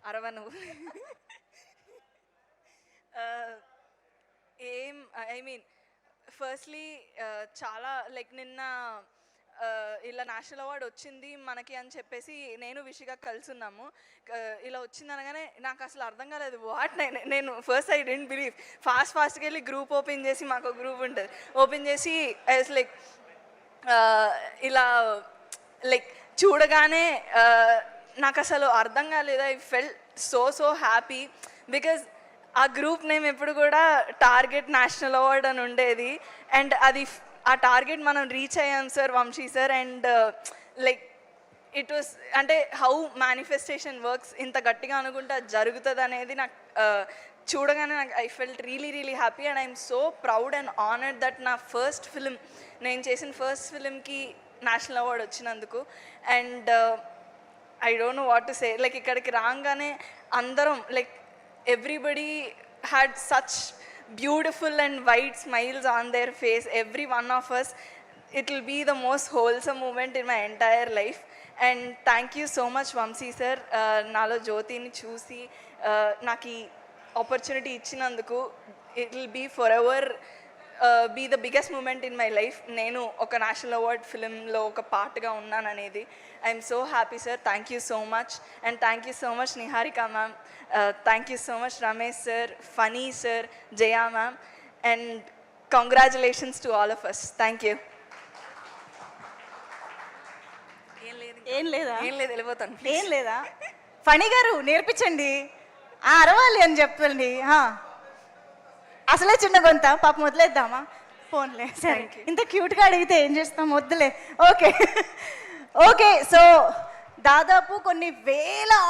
అరవను. ఏం I mean firstly చాలా like నిన్న ఇలా నేషనల్ అవార్డు వచ్చింది మనకి అని చెప్పేసి నేను విషిగా కలుసున్నాము. ఇలా వచ్చింది అనగానే నాకు అసలు అర్థం కాలేదు. వాట్ నేను ఫస్ట్ ఐ డెంట్ బిలీవ్. ఫాస్ట్గా వెళ్ళి గ్రూప్ ఓపెన్ చేసి, మాకు గ్రూప్ ఉంటుంది, ఓపెన్ చేసి ఐ వాస్ లైక్ ఇలా లైక్ చూడగానే నాకు అసలు అర్థం కాలేదు. I felt so happy because ఆ గ్రూప్ నేమ్ ఎప్పుడు కూడా టార్గెట్ నేషనల్ అవార్డ్ అని ఉండేది. అండ్ అది ఆ టార్గెట్ మనం రీచ్ అయ్యాం sir, Vamshi sir. And like it was అంటే హౌ మేనిఫెస్టేషన్ వర్క్స్, ఇంత గట్టిగా అనుకుంటే అది జరుగుతుంది అనేది నాకు చూడగానే నాకు I felt really happy. And I'm so proud and honoured that నా ఫస్ట్ ఫిలిం, నేను చేసిన ఫస్ట్ ఫిలింకి నేషనల్ అవార్డ్ వచ్చినందుకు. And I don't know what to say. Like ఇక్కడికి రాగానే అందరం like everybody had such beautiful and wide smiles on their face, every one of us. It will be the most wholesome moment in my entire life. And thank you so much Vamsi sir, nalo Jyoti ni chusi naki opportunity ichinanduku. It will be forever be the biggest moment in my life. నేను ఒక national award ఫిలింలో ఒక పార్ట్గా ఉన్నాను అనేది. I'm so happy sir. Thank you so much. And thank you so much Niharika ma'am. Thank you so much Ramesh sir, Phani sir, Jaya ma'am. And congratulations to all of us. Thank you. ఏం లేదా? వెళ్ళిపోతాను. ఏం లేదా? ఫణి గారు నేర్పించండి, అరవాలి అని చెప్పండి. అసలే చిన్న గొంత, పాప మొదలేద్దామా? ఫోన్లే సరే, ఇంత క్యూట్గా అడిగితే ఏం చేస్తాం, వద్దులే. ఓకే సో దాదాపు కొన్ని వేల